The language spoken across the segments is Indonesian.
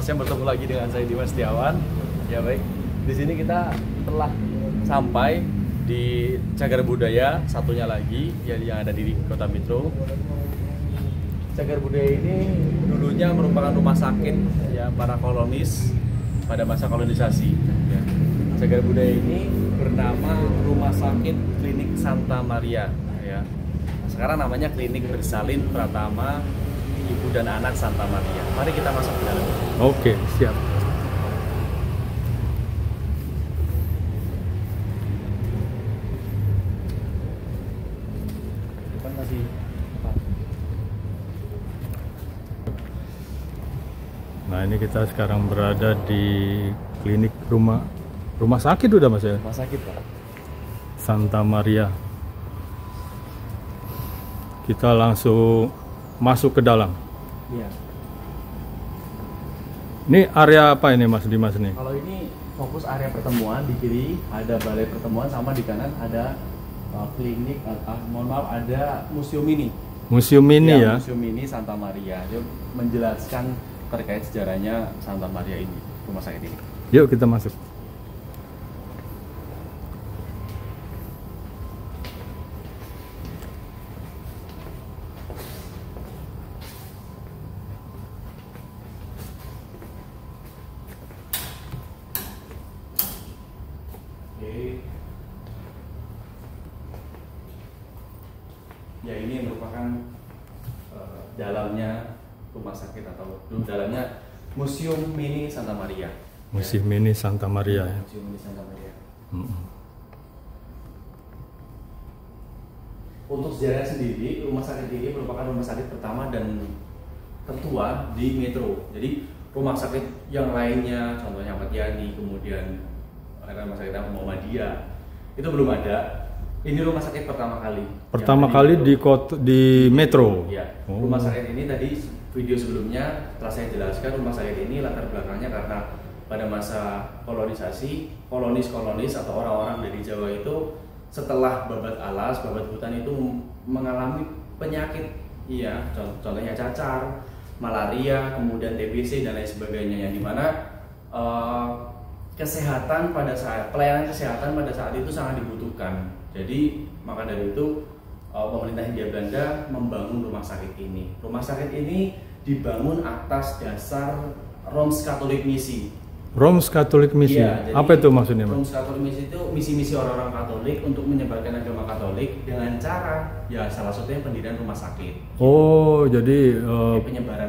Selamat siang, bertemu lagi dengan saya Dimas Setiawan. Ya baik, di sini kita telah sampai di Cagar Budaya satunya lagi yang ada di Kota Mitro. Cagar Budaya ini dulunya merupakan rumah sakit ya para kolonis pada masa kolonisasi. Ya. Cagar Budaya ini bernama Rumah Sakit Klinik Santa Maria. Ya. Sekarang namanya Klinik Bersalin Pratama Ibu dan Anak Santa Maria. Mari kita masuk ke dalam. Oke, siap. Depan masih Nah, ini kita sekarang berada di klinik rumah sakit udah Mas ya? rumah sakit, Pak. Santa Maria. Kita langsung masuk ke dalam. Iya. Ini area apa ini Mas Dimas nih? Kalau ini fokus area pertemuan, di kiri ada balai pertemuan, sama di kanan ada klinik, mohon maaf, ada museum mini. Museum ini ya? Museum mini Santa Maria. Dia menjelaskan terkait sejarahnya Santa Maria ini, rumah sakit ini. Yuk kita masuk. Oke. Ya, ini merupakan dalamnya rumah sakit atau dalamnya Museum Mini Santa Maria. Museum ini Santa Maria ya. Museum Mini Santa Maria. Untuk sejarah sendiri, rumah sakit ini merupakan rumah sakit pertama dan tertua di Metro. Jadi rumah sakit yang lainnya, contohnya Ahmad Yani, kemudian rumah sakit Muhammadiyah, itu belum ada. Ini rumah sakit pertama kali. Pertama kali di Metro. Ya, Oh. rumah sakit ini tadi video sebelumnya telah saya jelaskan, rumah sakit ini latar belakangnya karena pada masa kolonisasi, kolonis atau orang-orang dari Jawa itu setelah babat alas, babat hutan itu mengalami penyakit, iya, contohnya cacar, malaria, kemudian TBC dan lain sebagainya, yang dimana kesehatan pada saat pelayanan kesehatan pada saat itu sangat dibutuhkan. Jadi maka dari itu pemerintah Hindia Belanda membangun rumah sakit ini. Rumah sakit ini dibangun atas dasar Roms Catholic Misi. Roms Catholic Misi. Ya, Apa itu maksudnya Mas? Roms Catholic Misi itu misi-misi orang-orang Katolik untuk menyebarkan agama Katolik dengan cara ya salah satunya pendirian rumah sakit. Oh, jadi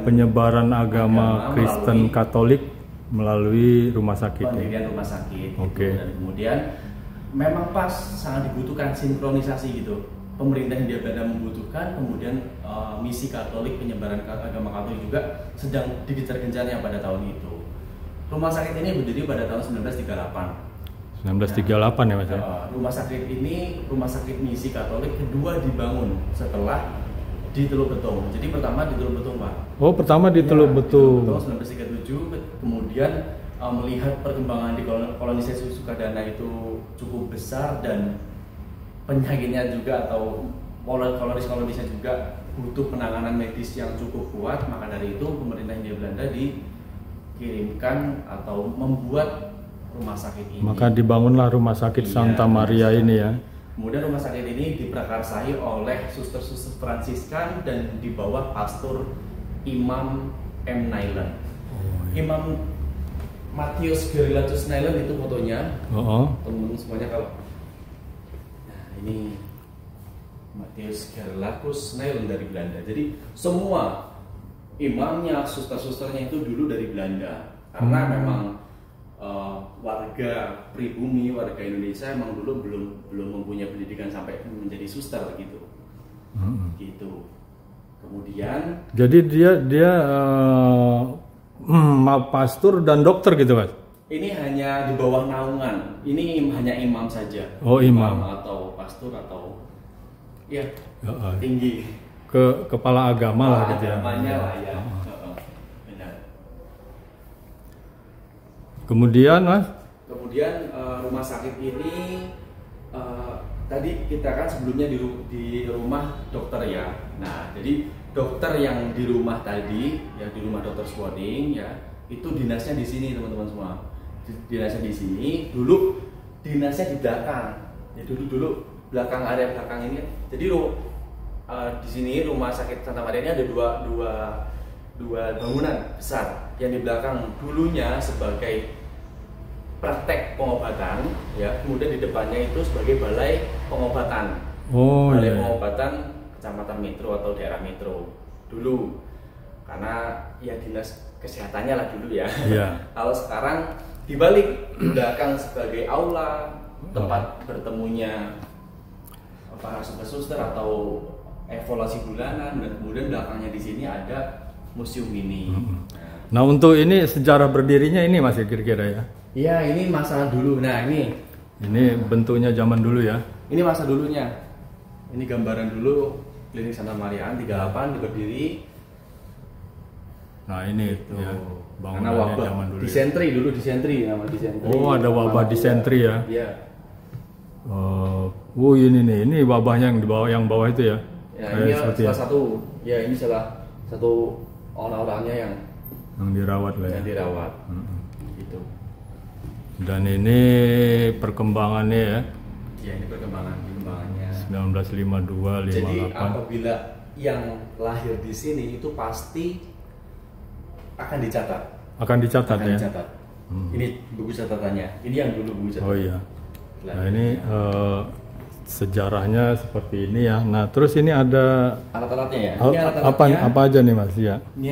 penyebaran agama Kristen Katolik melalui rumah sakit. Pendirian rumah sakit. Oke. Gitu. Dan kemudian memang pas sangat dibutuhkan sinkronisasi gitu. Pemerintah Hindia Belanda membutuhkan, kemudian misi Katolik penyebaran agama Katolik juga sedang digencar-gencarnya pada tahun itu. Rumah sakit ini berdiri pada tahun 1938. 1938 ya Mas ya? Rumah sakit ini rumah sakit misi Katolik kedua dibangun setelah di Teluk Betung. Jadi pertama di Teluk Betung, Pak. Oh, pertama di Teluk Betung. Tahun 1937, kemudian melihat perkembangan di kolonisasi Sukadana itu cukup besar dan penyakitnya juga atau kolonis-kolonisnya juga butuh penanganan medis yang cukup kuat, maka dari itu pemerintah Hindia Belanda dikirimkan atau membuat rumah sakit ini. Maka dibangunlah rumah sakit Santa Maria ini ya. Kemudian rumah sakit ini diprakarsai oleh suster-suster Fransiskan dan di bawah pastor Imam M. Nailan. Imam Matthias Gerlatus Nailan itu fotonya. Teman-teman semuanya kalau ini Matthias Gerlatus Nailan dari Belanda. Jadi semua imamnya, suster-susternya itu dulu dari Belanda. Karena memang warga pribumi, warga Indonesia emang dulu belum mempunyai pendidikan sampai menjadi suster gitu. Gitu. Kemudian jadi dia pastor dan dokter gitu Mas. Ini hanya di bawah naungan. Ini hanya imam saja. Oh, imam atau pastor atau ya tinggi. Kepala agama lah gitu ya. Agamanya lah ya. Benar. Kemudian Mas? Kemudian rumah sakit ini tadi kita kan sebelumnya di rumah dokter ya. Nah, jadi dokter yang di rumah tadi, yang di rumah dokter Swading ya, itu dinasnya di sini teman-teman semua. Dinasnya di sini, dulu dinasnya di belakang. Ya dulu belakang, area belakang ini. Jadi di sini rumah sakit Santa Maria ini ada dua bangunan besar. Yang di belakang dulunya sebagai praktek pengobatan, ya. Kemudian di depannya itu sebagai balai pengobatan. Balai pengobatan Kecamatan Metro atau daerah Metro dulu. Karena ya dinas kesehatannya lah dulu ya. Kalau sekarang dibalik, belakang sebagai aula tempat bertemunya para suster atau evaluasi bulanan, dan kemudian belakangnya di sini ada museum ini. Nah, untuk ini sejarah berdirinya ini masih kira-kira ya? Iya, ini masa dulu. Nah, ini bentuknya zaman dulu ya? Ini masa dulunya. Ini gambaran dulu Klinik Santa Maria 38 berdiri. Nah, ini itu ya, karena wabah zaman dulu. Disentri dulu, disentri nama disentri. Oh, ada wabah disentri ya? Iya. Ini wabahnya yang bawah itu ya? Ya, ini salah satu. Ya, ini salah satu orang-orangnya yang dirawat lah ya. Yang dirawat. Gitu. Dan ini perkembangannya ya? Ya, ini perkembangannya. 1952, 58. Jadi apabila yang lahir di sini itu pasti akan dicatat. Akan dicatat ya? Dicatat. Ini buku catatannya. Ini yang dulu buku catatannya. Oh iya. Nah, ini sejarahnya seperti ini ya. Nah, terus ini ada alat-alatnya ya. Ini alat-alatnya. Apa aja nih Mas ya? Ini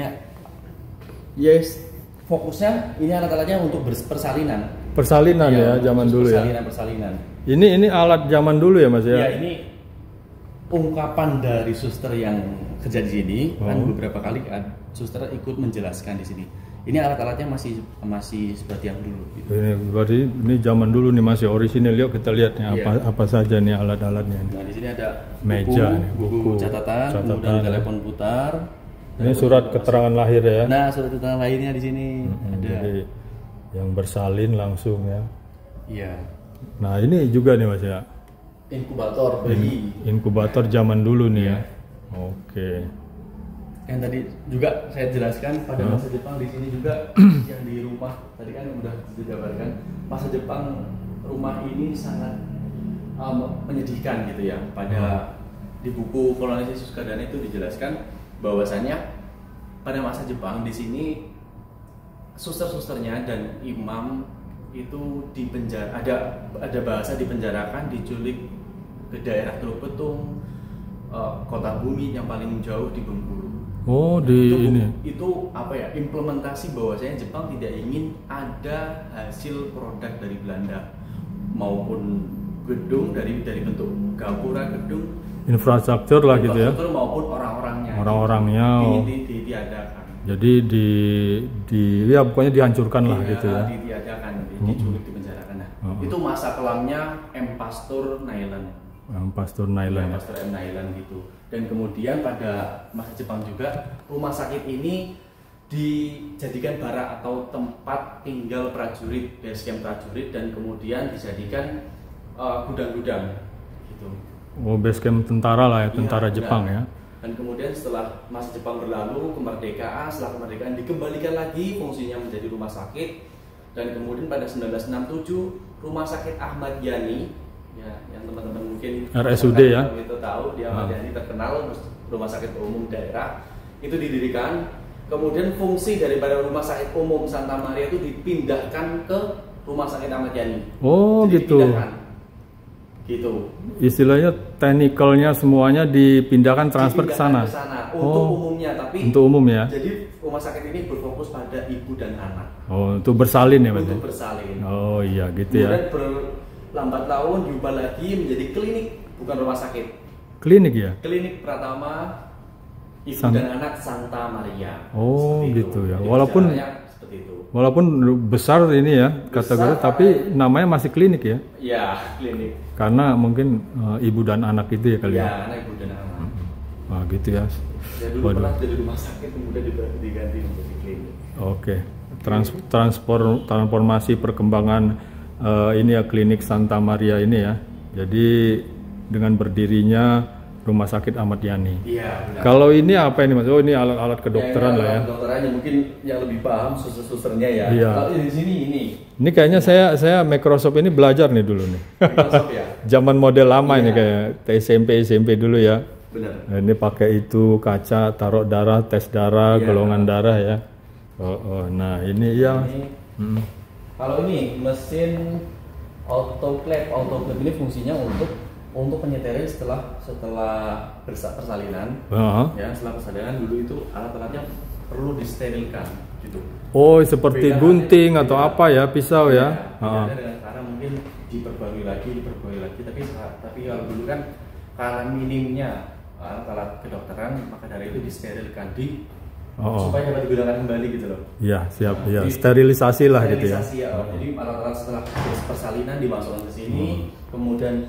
yes, fokusnya ini alat-alatnya untuk persalinan. Persalinan ya, zaman dulu ya. Persalinan. Ini alat zaman dulu ya Mas ya? Ya, ini ungkapan dari suster yang kerja di sini. Kan beberapa kali suster ikut menjelaskan di sini. Ini alat-alatnya masih seperti yang dulu. Gitu. Ini berarti ini zaman dulu nih masih orisinil. Yuk kita lihat nih apa saja nih alat-alatnya. Nah, di sini ada meja, buku catatan, kemudian telepon putar. Ini surat keterangan lahir ya. Nah, surat keterangan lahirnya di sini ada. Jadi yang bersalin langsung ya. Iya. Nah, ini juga nih Mas ya. Inkubator bayi. Inkubator zaman dulu nih ya. Oke. Yang tadi juga saya jelaskan pada masa Jepang di sini juga yang di rumah tadi kan udah dijabarkan, masa Jepang rumah ini sangat menyedihkan gitu ya. Pada di buku Kolonel Sukadana itu dijelaskan bahwasanya pada masa Jepang di sini suster-susternya dan imam itu dipenjara, ada bahasa dipenjarakan, diculik ke daerah Teluk Betung, kota bumi yang paling jauh di Bengkulu. Itu apa ya, implementasi bahwasanya Jepang tidak ingin ada hasil produk dari Belanda maupun gedung dari bentuk gapura gedung infrastruktur lah gitu ya, maupun orang-orangnya ini ditiadakan. Jadi ya pokoknya dihancurkan lah gitu ya. Ditiadakan, diculik, dipenjarakan. Nah, itu masa kelamnya M. Pasteur Nailan. Pasteur Nailan. Pasteur M. Nailan gitu. Dan kemudian pada masa Jepang juga rumah sakit ini dijadikan barak atau tempat tinggal prajurit, base camp prajurit, dan kemudian dijadikan gudang-gudang gitu. Oh, base camp tentara lah ya, tentara Jepang ya. Dan kemudian setelah masa Jepang berlalu, setelah kemerdekaan dikembalikan lagi fungsinya menjadi rumah sakit. Dan kemudian pada 1967 Rumah Sakit Ahmad Yani, ya, yang teman-teman mungkin RSUD ya, itu tahu, di Ahmad Yani terkenal rumah sakit umum daerah, itu didirikan. Kemudian fungsi daripada Rumah Sakit Umum Santa Maria itu dipindahkan ke Rumah Sakit Ahmad Yani. Oh. Jadi gitu. Gitu. Istilahnya teknikalnya semuanya dipindahkan transfer ke sana. Untuk umumnya, tapi untuk umum ya. Jadi rumah sakit ini berfokus pada ibu dan anak. Oh, untuk bersalin ya Mas? Untuk bersalin. Oh iya gitu ya. Kemudian berlambat laun diubah lagi menjadi klinik, bukan rumah sakit. Klinik ya? Klinik Pratama Ibu dan Anak Santa Maria. Oh gitu ya. Jadi walaupun besar ini ya kategori, tapi namanya masih klinik ya? Iya, klinik. Karena mungkin ibu dan anak itu ya kali ya? Iya, anak ibu dan anak. Wah gitu ya. Ya dulu pernah jadi rumah sakit, kemudian diganti menjadi klinik. Oke. Transformasi perkembangan ini ya klinik Santa Maria ini ya. Jadi dengan berdirinya Rumah Sakit Ahmad Yani. Iya, benar. Kalau ini apa ini Mas? Oh, ini alat-alat kedokteran lah ya. Kedokterannya mungkin yang lebih paham suster-susternya ya. Iya. Kalau di sini ini Ini kayaknya saya Microsoft ini belajar nih dulu nih. Microsoft ya. Zaman model lama ini Iya. kayak SMP dulu ya. Benar. Nah, ini pakai itu kaca, taruh darah, tes darah, Iya. golongan darah ya. Nah ini ya. Ini, kalau ini mesin autoclave ini fungsinya untuk penyeterin setelah persalinan. Ya, setelah persalinan dulu itu alat-alatnya perlu disterilkan gitu. Oh, seperti Beda gunting halnya, atau beda. apa ya, pisau ya? Bedanya dengan sekarang mungkin diperbarui lagi, tapi kalau dulu kan karena minimnya alat kedokteran, maka dari itu disterilkan supaya dapat digunakan kembali gitu loh. Iya, siap. Ya, sterilisasi lah gitu ya. Sterilisasi ya. Jadi alat-alat setelah persalinan dimasukkan ke sini, kemudian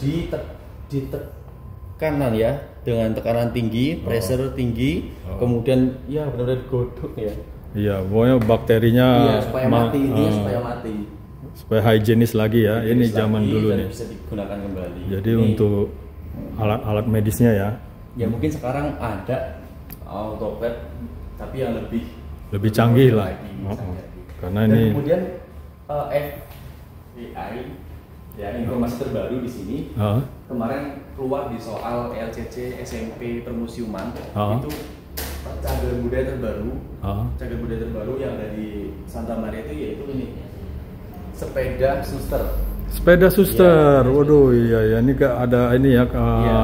ditekan ya dengan tekanan tinggi, pressure tinggi, kemudian ya benar-benar digodok ya. Iya, pokoknya bakterinya Supaya mati, intinya supaya mati. Supaya higienis lagi ya. Ini zaman dulu dan nih. bisa digunakan kembali. Jadi untuk alat-alat medisnya ya. Ya mungkin sekarang ada autoclave tapi yang lebih canggih lah. canggih lagi. Karena Dan ini kemudian FBI ya informasi terbaru di sini kemarin keluar di soal LCC SMP Permusiuman itu cagar budaya terbaru yang ada di Santa Maria itu yaitu ini sepeda suster. Waduh, iya ya, ini ada ini ya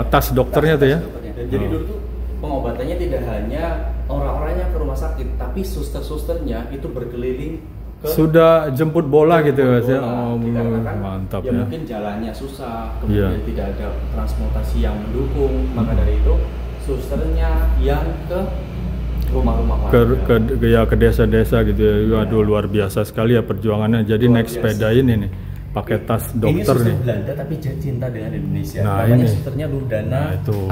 tas dokternya tuh ya. Dokternya. Jadi dulu tuh pengobatannya tidak hanya orang-orangnya ke rumah sakit, tapi susternya itu berkeliling ke sudah jemput bola gitu ya. Mantap ya. Mungkin jalannya susah, kemudian tidak ada transportasi yang mendukung, maka dari itu susternya yang ke rumah-rumah ke desa-desa gitu ya. Waduh, luar biasa sekali ya perjuangannya. Jadi naik sepeda ini nih pakai tas dokter ini nih. Belanda tapi cinta dengan Indonesia. Nah, namanya ini susternya Ludana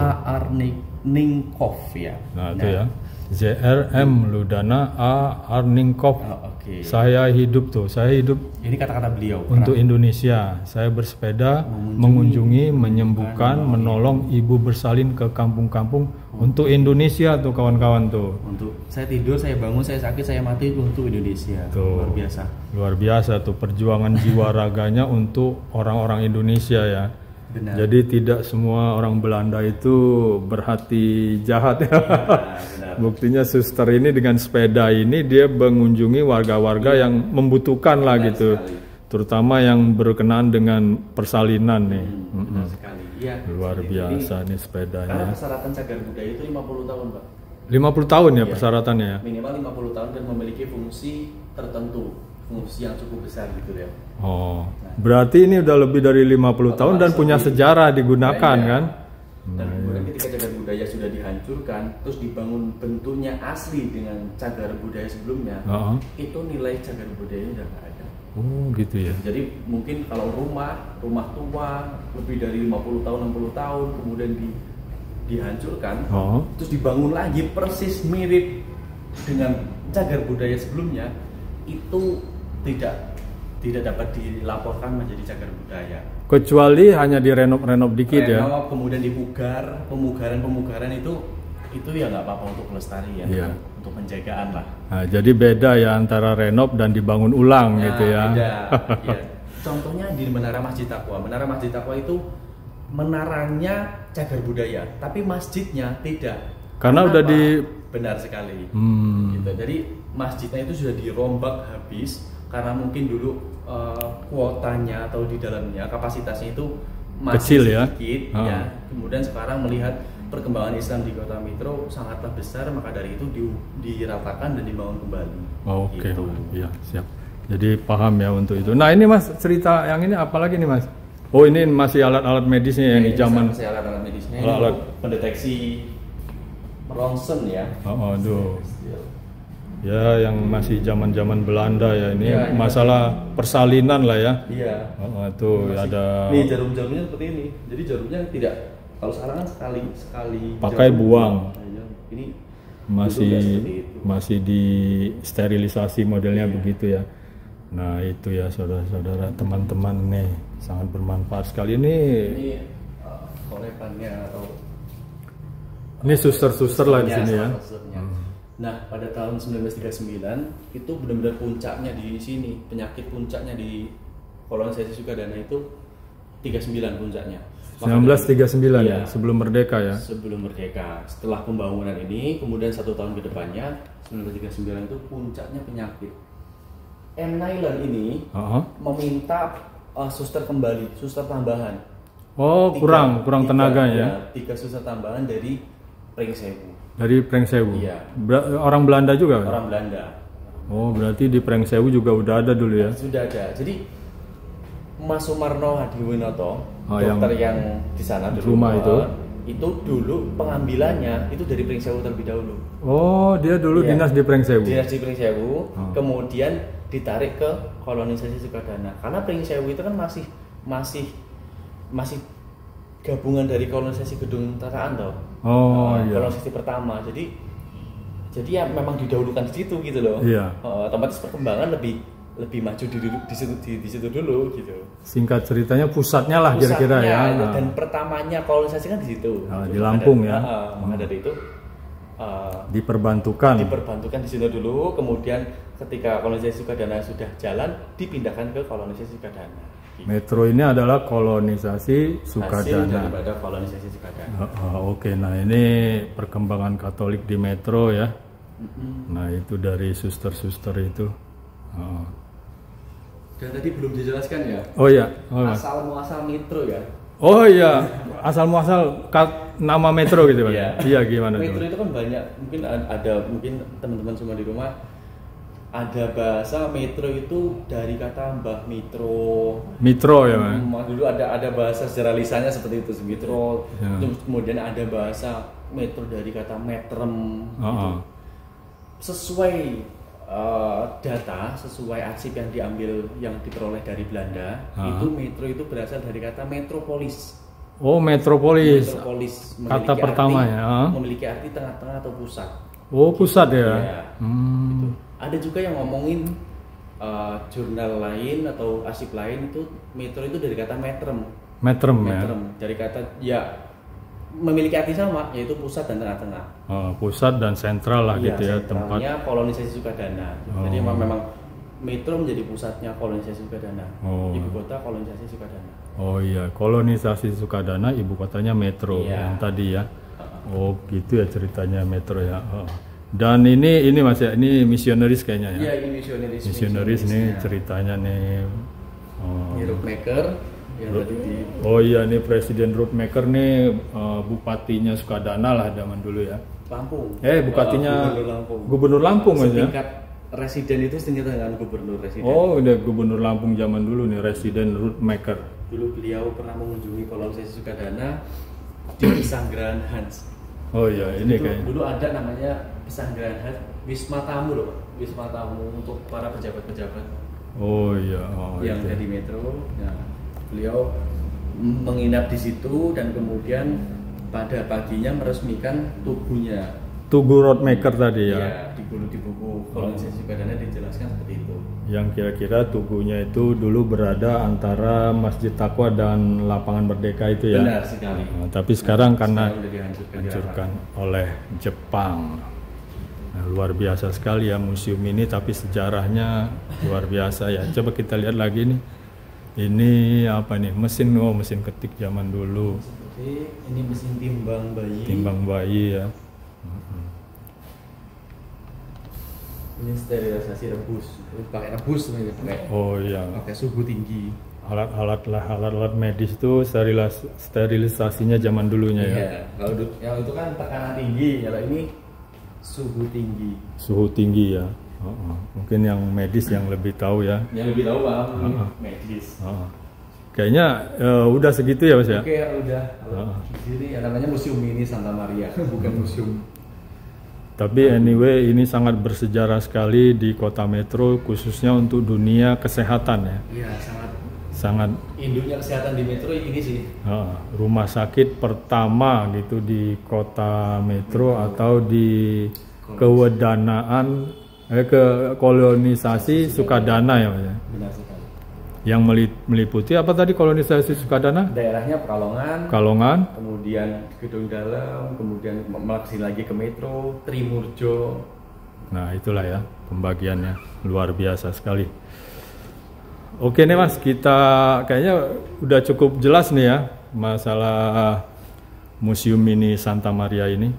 A. Arninkov ya. Nah, itu ya. ZRM Ludana A. Arninkov. Saya hidup. Ini kata-kata beliau. Untuk Indonesia, saya bersepeda, mengunjungi, menyembuhkan, menolong ibu bersalin ke kampung-kampung untuk Indonesia tuh kawan-kawan tuh. Untuk saya tidur, saya bangun, saya sakit, saya mati untuk Indonesia. Tuh, luar biasa tuh perjuangan jiwa raganya untuk orang-orang Indonesia ya. Benar. Jadi tidak semua orang Belanda itu berhati jahat ya. Benar. Buktinya suster ini dengan sepeda ini dia mengunjungi warga-warga yang membutuhkan lah gitu. Sekali. Terutama yang berkenaan dengan persalinan nih. Benar sekali. Ya, luar biasa nih sepedanya. Karena persyaratan cagar budaya itu 50 tahun, Pak. 50 tahun ya persyaratannya ya. Minimal 50 tahun dan memiliki fungsi tertentu. Fungsi yang cukup besar gitu ya. Berarti ini udah lebih dari 50 tahun dan punya sejarah digunakan kan? Dan kemudian ketika cagar budaya sudah dihancurkan, terus dibangun bentuknya asli dengan cagar budaya sebelumnya, itu nilai cagar budaya udah nggak ada. Oh gitu ya. Jadi mungkin kalau rumah tua lebih dari 50 tahun, 60 tahun, kemudian dihancurkan, terus dibangun lagi persis mirip dengan cagar budaya sebelumnya, itu tidak dapat dilaporkan menjadi cagar budaya. Kecuali hanya direnov dikit ya. Kemudian pemugaran itu ya nggak apa-apa untuk pelestarian, untuk penjagaan lah. Nah, jadi beda ya antara renov dan dibangun ulang gitu ya. Beda. Ya. Contohnya di Menara Masjid Taqwa. Menara Masjid Taqwa itu menaranya cagar budaya, tapi masjidnya tidak. Karena udah benar sekali. Gitu. Jadi masjidnya itu sudah dirombak habis. Karena mungkin dulu kuotanya atau di dalamnya kapasitasnya itu masih kecil sedikit ya. Kemudian sekarang melihat perkembangan Islam di Kota Mitro sangatlah besar, maka dari itu diratakan dan dibangun kembali. Oke, iya siap. Jadi paham ya untuk itu. Nah ini Mas, cerita yang ini apalagi nih Mas? Oh ini masih alat-alat medisnya yang di zaman. Masih alat-alat medisnya. Alat pendeteksi ronsen ya. Aduh. Ya yang masih zaman-zaman Belanda ya ini ya, masalah persalinan lah ya. Iya. Tuh ada. Nih jarum-jarumnya seperti ini. Jadi jarumnya tidak, kalau sekarang kan sekali pakai jarum buang. Ini masih di sterilisasi modelnya begitu ya. Nah itu ya saudara-saudara, teman-teman nih sangat bermanfaat sekali ini. Kolepannya atau Ini suster-suster lah di sini ya. Susternya. Nah, pada tahun 1939 itu benar-benar puncaknya di sini, penyakit puncaknya di kolonisasi Sukadana itu 39 puncaknya. 1939 ya, sebelum merdeka ya. Sebelum merdeka. Setelah pembangunan ini, kemudian 1 tahun ke depannya 1939 itu puncaknya penyakit. M. Nailan ini meminta suster kembali, suster tambahan. Oh, kurang tenaga ya. 3 suster tambahan dari Pringsewu. Dari Pringsewu. Iya. Orang Belanda juga. Orang Belanda. Oh, berarti di Pringsewu juga udah ada dulu ya. Sudah ada. Jadi Mas Sumarno Hadiwinoto, dokter yang di sana dulu, rumah itu dulu pengambilannya itu dari Pringsewu terlebih dahulu. Oh, dia dulu dinas di Pringsewu. Dinas di Pringsewu, kemudian ditarik ke kolonisasi Sukadana. Karena Pringsewu itu kan masih gabungan dari kolonisasi Gedung Tataan toh. Iya. Kolonisasi pertama. Jadi ya memang didahulukan di situ gitu loh. Iya. Otomatis perkembangan lebih maju di situ dulu gitu. Singkat ceritanya pusatnya lah kira-kira ya. Dan pertamanya kolonisasi kan di situ. Di Lampung ya. Maka dari itu diperbantukan di situ dulu, kemudian ketika kolonisasi Sukadana sudah jalan dipindahkan ke kolonisasi Sukadana. Gitu. Metro ini adalah kolonisasi Sukadana. Hasil daripada kolonisasi Sukadana. Oke, nah ini perkembangan Katolik di Metro ya. Nah itu dari suster-suster itu. Dan tadi belum dijelaskan ya. Oh iya. Asal muasal Metro ya. Oh iya, asal muasal nama Metro gitu Pak. Iya, gimana Metro itu kan banyak, mungkin teman-teman semua di rumah ada bahasa Metro itu dari kata Mbah Mitro. Mitro ya, Pak. Dulu ada bahasa secara lisannya seperti itu, Mitro. Terus kemudian ada bahasa Metro dari kata metrem gitu. Sesuai data, sesuai arsip yang diperoleh dari Belanda, itu metro itu berasal dari kata metropolis. Oh, metropolis. Kata pertama ya. Memiliki arti tengah-tengah atau pusat. Oh, pusat ya. Gitu. Ada juga yang ngomongin jurnal lain atau arsip lain itu metro itu dari kata metrem. Metrem ya. Dari kata memiliki arti sama, yaitu pusat dan tengah-tengah. Pusat dan sentral lah gitu ya, tempatnya kolonisasi Sukadana. Jadi memang Metro menjadi pusatnya kolonisasi Sukadana. Ibu kota kolonisasi Sukadana. Oh iya, kolonisasi Sukadana, ibu kotanya Metro yang tadi ya. Oh gitu ya ceritanya Metro ya. Dan ini Mas ya, ini misionaris kayaknya ya. Iya, ini misionaris. Misionaris nih ceritanya nih. Roadmaker. Oh iya, nih Presiden Roadmaker nih bupatinya Sukadana lah zaman dulu ya. Lampung. Bupatinya Gubernur Lampung aja. Setingkat residen itu setingkat dengan gubernur residen. Oh, udah Gubernur Lampung zaman dulu nih, Residen Roadmaker. Dulu beliau pernah mengunjungi kolonisasi Sukadana di Pesanggerahan Hans. Oh iya, ini kayak dulu ada namanya Pesanggerahan Hans, wisma tamu loh, wisma tamu untuk para pejabat-pejabat. Oh iya, yang ada di Metro. Nah, beliau menginap di situ dan kemudian pada paginya meresmikan tugunya. Tugu Roadmaker tadi ya. Iya, di buku kolonisasi Sukadana dijelaskan seperti itu. Yang kira-kira tugunya itu dulu berada antara Masjid Taqwa dan Lapangan Merdeka itu ya. Benar sekali. Tapi sekarang karena dihancurkan oleh Jepang. Nah, luar biasa sekali ya museum ini, tapi sejarahnya luar biasa ya. Coba kita lihat lagi nih. Ini apa nih? Mesin ketik zaman dulu. Ini mesin timbang bayi. Timbang bayi ya. Ini sterilisasi rebus. Pakai rebus nih, pakai suhu tinggi. Alat medis itu sterilisasinya zaman dulunya ya. Kalau yang itu kan tekanan tinggi, kalau ini suhu tinggi. Suhu tinggi ya. Mungkin yang medis yang lebih tahu ya. Yang lebih tahu Bang, medis. Kayaknya udah segitu ya Mas ya. Oke, udah. Di sini ya namanya Museum Mini Santa Maria, bukan museum. Tapi anyway ini sangat bersejarah sekali di Kota Metro, khususnya untuk dunia kesehatan ya. Iya, sangat. Induknya kesehatan di Metro ini sih. Rumah sakit pertama gitu di Kota Metro atau di kewedanaan ke kolonisasi Sukadana ya Mas ya. Benar sekali. yang meliputi apa tadi kolonisasi Sukadana? Daerahnya Pekalongan, Kalongan, kemudian Gedung Dalam, kemudian melaksin lagi ke Metro, Trimurjo. nah itulah ya pembagiannya, luar biasa sekali. Oke nih Mas, kita kayaknya udah cukup jelas nih ya masalah museum ini Santa Maria ini.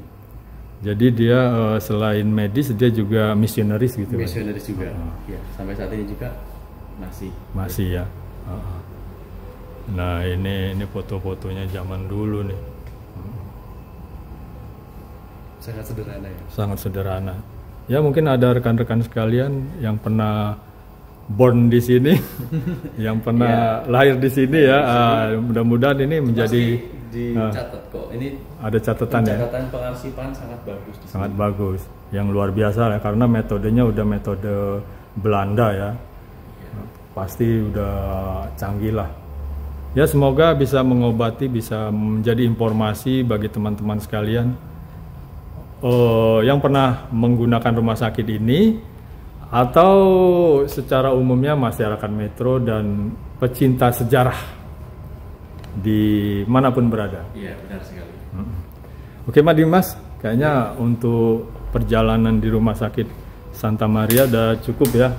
Jadi dia selain medis dia juga misionaris gitu. Misionaris juga. Ya, sampai saat ini juga masih ya. Nah ini foto-fotonya zaman dulu nih. Sangat sederhana ya. Sangat sederhana. Ya mungkin ada rekan-rekan sekalian yang pernah born di sini, yang pernah lahir di sini ya. Mudah-mudahan ini menjadi dicatat kok. Ini ada catatan ya. Catatan pengarsipan sangat bagus. Sangat bagus. Yang luar biasa ya karena metodenya udah metode Belanda ya. Pasti udah canggih lah. Ya semoga bisa mengobati, bisa menjadi informasi bagi teman-teman sekalian yang pernah menggunakan rumah sakit ini atau secara umumnya masyarakat Metro dan pecinta sejarah di manapun berada. Iya benar sekali. Oke Mas, kayaknya untuk perjalanan di rumah sakit Santa Maria udah cukup ya.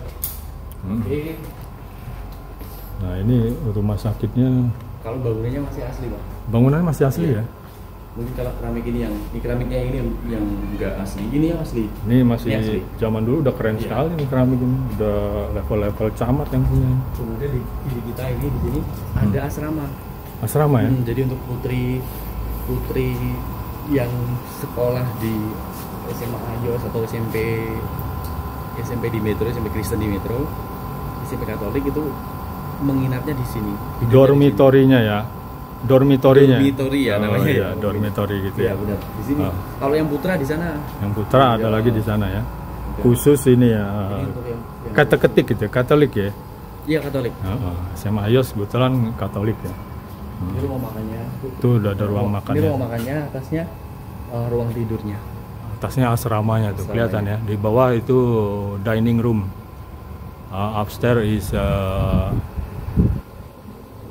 Oke. Nah ini rumah sakitnya. Kalau bangunannya masih asli Pak? Bangunannya masih asli ya? Mungkin kalau keramik ini keramiknya ini yang enggak asli, ini yang asli. Ini masih ini asli. Zaman dulu udah keren sekali nih keramik ini, udah level-level camat yang punya. Kemudian di kita ini di sini ada asrama. Asrama ya? Jadi untuk putri yang sekolah di SMA Ayos atau SMP di Metro, SMP Kristen di Metro, SMP Katolik itu menginapnya di sini. Dormitorinya ya? Dormitori ya namanya. Iya, dormitori gitu ya. Benar. Di sini. Kalau yang putra di sana. Yang putra ada lagi di sana ya. Khusus ini ya. Kata-ketik gitu, Katolik ya? Iya Katolik. SMA Ayos kebetulan Katolik ya. Ini ruang makannya. Itu udah ada ruang makannya. Ini ruang makannya, atasnya ruang tidurnya. Atasnya asramanya tuh kelihatan ya. Di bawah itu dining room. Upstairs is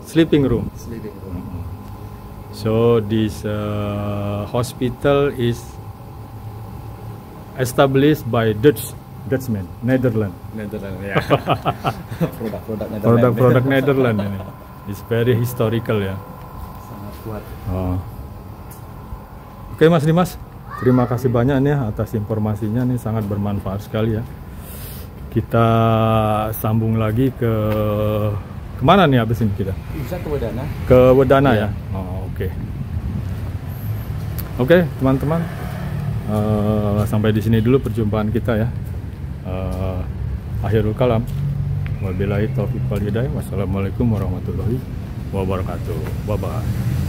sleeping room. So this hospital is established by Dutchman, Netherlands. Ya. Produk Netherlands ini. It's very historical ya. Sangat kuat. Oke Mas Dimas, terima kasih banyak nih atas informasinya nih, sangat bermanfaat sekali ya. Kita sambung lagi kemana nih abis ini kita? Bisa ke Wedana. Ke Wedana ya? Oke teman-teman, sampai di sini dulu perjumpaan kita ya. Akhirul kalam. Wabillahi taufiq wal hidayah. Wassalamualaikum warahmatullahi wabarakatuh. Bye bye.